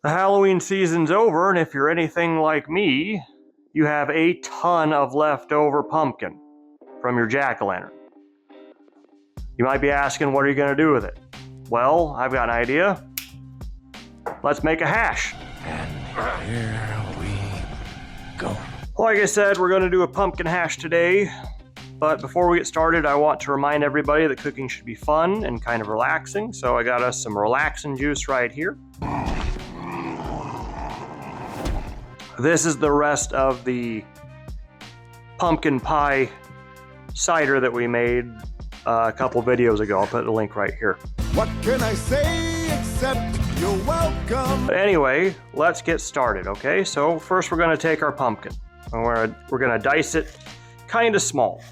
The Halloween season's over, and if you're anything like me, you have a ton of leftover pumpkin from your jack-o'-lantern. You might be asking, what are you going to do with it? Well, I've got an idea. Let's make a hash. And here we go. Like I said, we're going to do a pumpkin hash today. But before we get started, I want to remind everybody that cooking should be fun and kind of relaxing. So I got us some relaxing juice right here. This is the rest of the pumpkin pie cider that we made a couple videos ago. I'll put the link right here. What can I say except you're welcome? But anyway, let's get started, okay? So first we're gonna take our pumpkin and we're gonna dice it kind of small.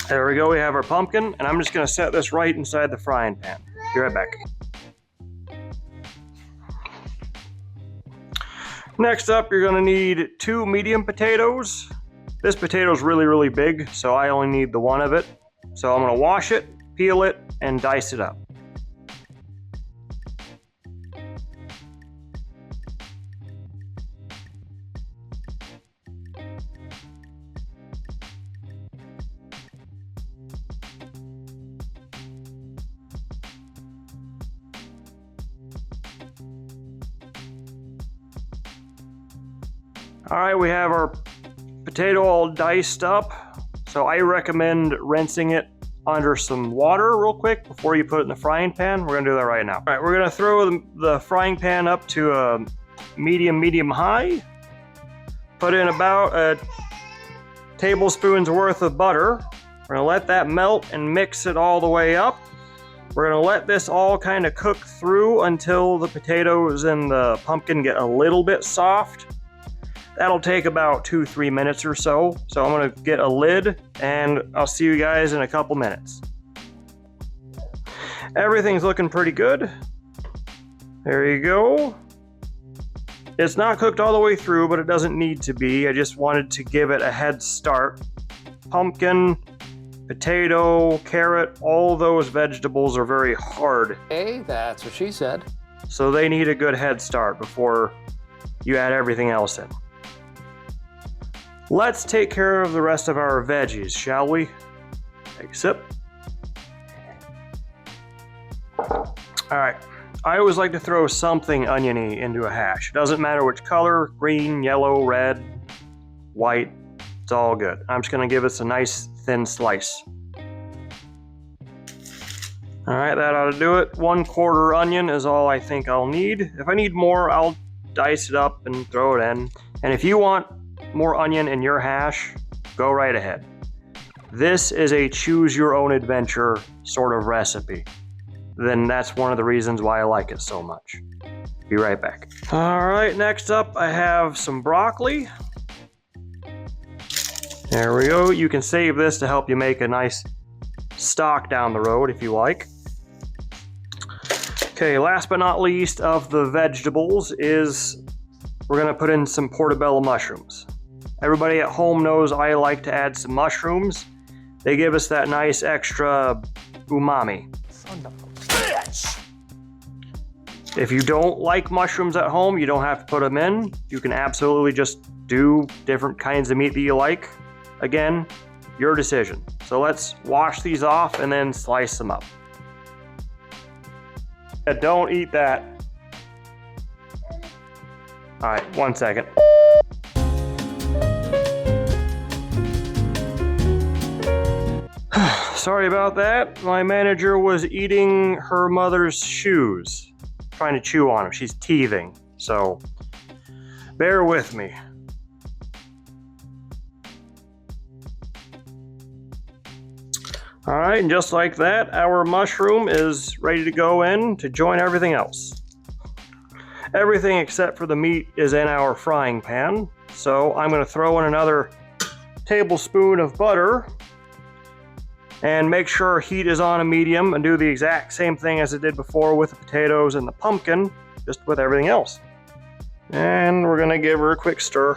There we go, we have our pumpkin, and I'm just gonna set this right inside the frying pan. Be right back. Next up, you're gonna need 2 medium potatoes. This potato's really big, so I only need the one of it. So I'm gonna wash it, peel it, and dice it up. All right, we have our potato all diced up. So I recommend rinsing it under some water real quick before you put it in the frying pan. We're gonna do that right now. All right, we're gonna throw the frying pan up to a medium high. Put in about a tablespoon's worth of butter. We're gonna let that melt and mix it all the way up. We're gonna let this all kind of cook through until the potatoes and the pumpkin get a little bit soft. That'll take about 2-3 minutes or so. So I'm gonna get a lid and I'll see you guys in a couple minutes. Everything's looking pretty good. There you go. It's not cooked all the way through, but it doesn't need to be. I just wanted to give it a head start. Pumpkin, potato, carrot, all those vegetables are very hard. Hey, that's what she said. So they need a good head start before you add everything else in. Let's take care of the rest of our veggies, shall we? Take a sip. All right, I always like to throw something oniony into a hash. It doesn't matter which color, green, yellow, red, white, it's all good. I'm just gonna give this a nice thin slice. All right, that ought to do it. 1/4 onion is all I think I'll need. If I need more, I'll dice it up and throw it in. And if you want more onion in your hash, go right ahead. This is a choose your own adventure sort of recipe. Then that's one of the reasons why I like it so much. Be right back. All right, next up I have some broccoli. There we go. You can save this to help you make a nice stock down the road if you like. Okay, last but not least of the vegetables is we're gonna put in some portabella mushrooms. Everybody at home knows I like to add some mushrooms. They give us that nice extra umami. Son of a bitch! If you don't like mushrooms at home, you don't have to put them in. You can absolutely just do different kinds of meat that you like. Again, your decision. So let's wash these off and then slice them up. Don't eat that. All right, 1 second. Sorry about that. My manager was eating her mother's shoes, trying to chew on them. She's teething, so bear with me. All right, and just like that, our mushroom is ready to go in to join everything else. Everything except for the meat is in our frying pan, so I'm going to throw in another tablespoon of butter and make sure heat is on a medium and do the exact same thing as I did before with the potatoes and the pumpkin, just with everything else. And we're going to give her a quick stir.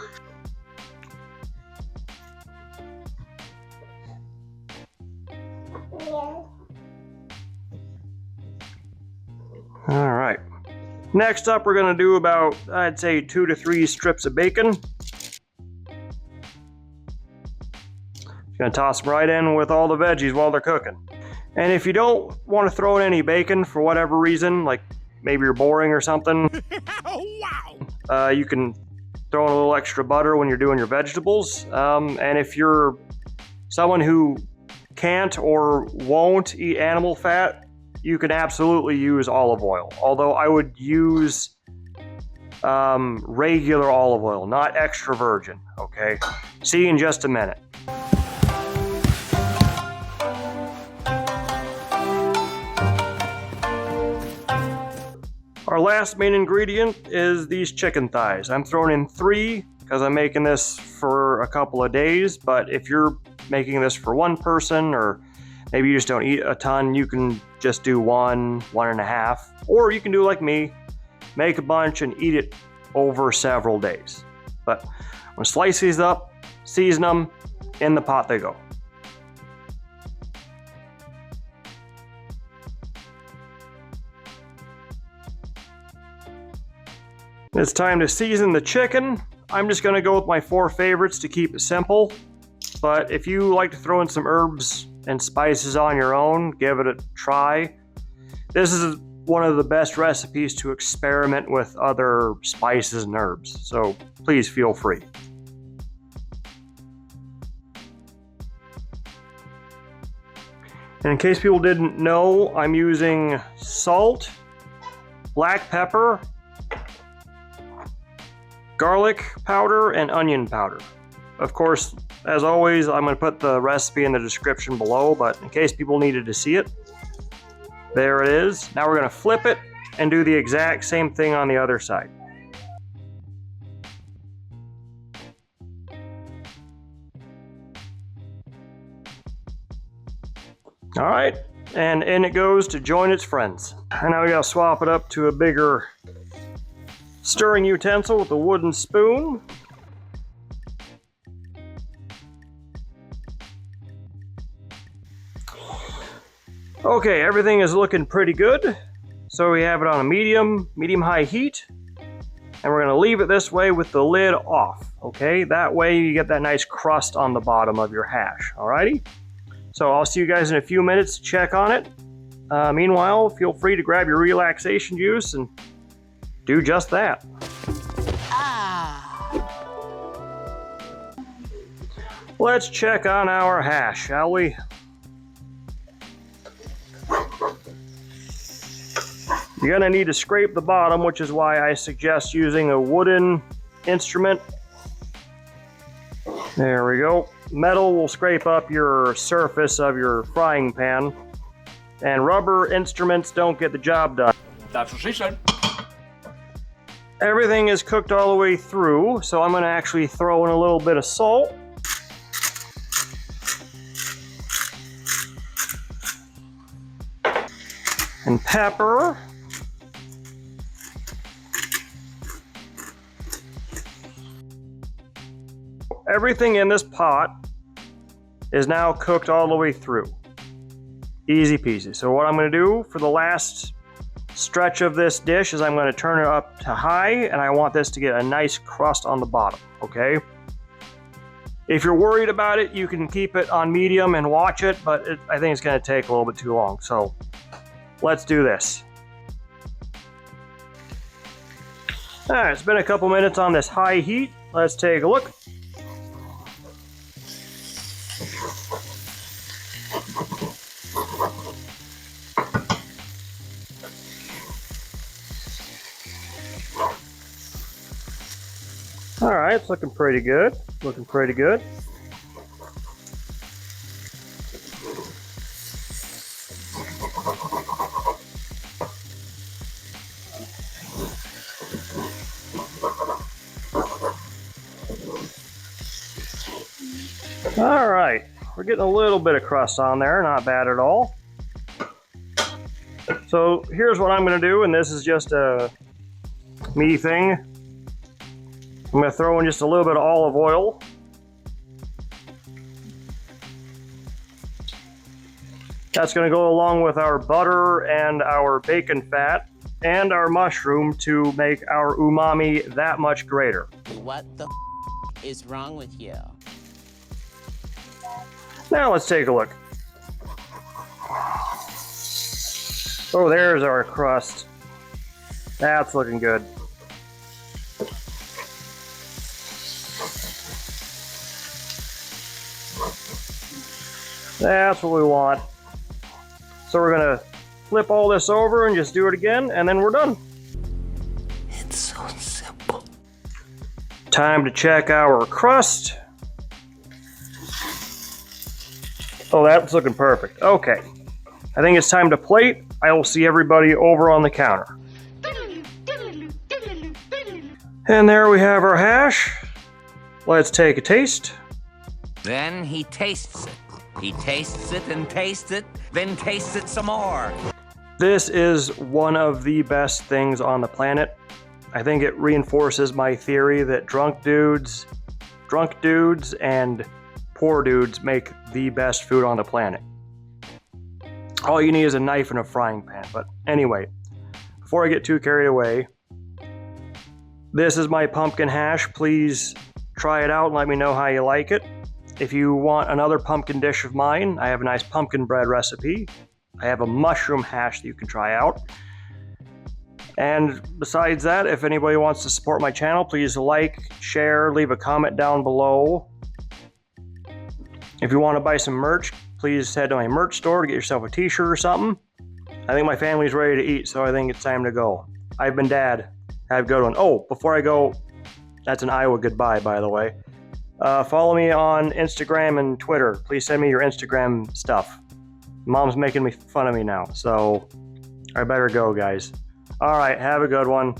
Next up, we're going to do about, I'd say, 2 to 3 strips of bacon. Going to toss them right in with all the veggies while they're cooking. And if you don't want to throw in any bacon for whatever reason, like maybe you're boring or something, you can throw in a little extra butter when you're doing your vegetables. And if you're someone who can't or won't eat animal fat, you can absolutely use olive oil. Although I would use regular olive oil, not extra virgin, okay? See you in just a minute. Our last main ingredient is these chicken thighs. I'm throwing in 3 because I'm making this for a couple of days, but if you're making this for one person, or maybe you just don't eat a ton, you can just do 1, 1.5, or you can do like me, make a bunch and eat it over several days. But I'm gonna slice these up, season them, in the pot they go. It's time to season the chicken. I'm just gonna go with my 4 favorites to keep it simple. But if you like to throw in some herbs and spices on your own, give it a try. This is one of the best recipes to experiment with other spices and herbs, so please feel free. And in case people didn't know, I'm using salt, black pepper, garlic powder, and onion powder. Of course, as always, I'm going to put the recipe in the description below, but in case people needed to see it, there it is. Now we're going to flip it and do the exact same thing on the other side. All right, and in it goes to join its friends. And now we got to swap it up to a bigger stirring utensil with a wooden spoon. Okay, everything is looking pretty good. So we have it on a medium-high heat. And we're gonna leave it this way with the lid off, okay? That way you get that nice crust on the bottom of your hash, alrighty? So I'll see you guys in a few minutes to check on it. Meanwhile, feel free to grab your relaxation juice and do just that. Let's check on our hash, shall we? You're gonna need to scrape the bottom, which is why I suggest using a wooden instrument. There we go. Metal will scrape up your surface of your frying pan, and rubber instruments don't get the job done. That's what she said. Everything is cooked all the way through, so I'm gonna actually throw in a little bit of salt. And pepper. Everything in this pot is now cooked all the way through. Easy peasy. So what I'm going to do for the last stretch of this dish is I'm going to turn it up to high, and I want this to get a nice crust on the bottom, okay? If you're worried about it, you can keep it on medium and watch it, but I think it's going to take a little bit too long. So let's do this. All right, it's been a couple minutes on this high heat. Let's take a look. All right, it's looking pretty good. Looking pretty good. All right, we're getting a little bit of crust on there, not bad at all. So here's what I'm gonna do, and this is just a me thing. I'm gonna throw in just a little bit of olive oil. That's gonna go along with our butter and our bacon fat. and our mushroom to make our umami that much greater. What the is wrong with you? Now let's take a look. Oh, there's our crust. That's looking good. That's what we want. So we're gonna flip all this over and just do it again, and then we're done. It's so simple. Time to check our crust. Oh, that's looking perfect. Okay. I think it's time to plate. I will see everybody over on the counter. And there we have our hash. Let's take a taste. Then he tastes it. He tastes it and tastes it, then tastes it some more. This is one of the best things on the planet. I think it reinforces my theory that drunk dudes and poor dudes make the best food on the planet. All you need is a knife and a frying pan. But anyway, before I get too carried away, this is my pumpkin hash. Please try it out and let me know how you like it. If you want another pumpkin dish of mine, I have a nice pumpkin bread recipe. I have a mushroom hash that you can try out. And besides that, if anybody wants to support my channel, please like, share, leave a comment down below. If you want to buy some merch, please head to my merch store to get yourself a t-shirt or something. I think my family's ready to eat, so I think it's time to go. I've been Dad. Have a good one. Oh, before I go, that's an Iowa goodbye, by the way. Follow me on Instagram and Twitter. Please send me your Instagram stuff. Mom's making me fun of me now, so I better go, guys. All right, have a good one.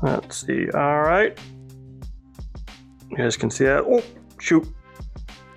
Let's see. All right. You guys can see that. Oh, shoot.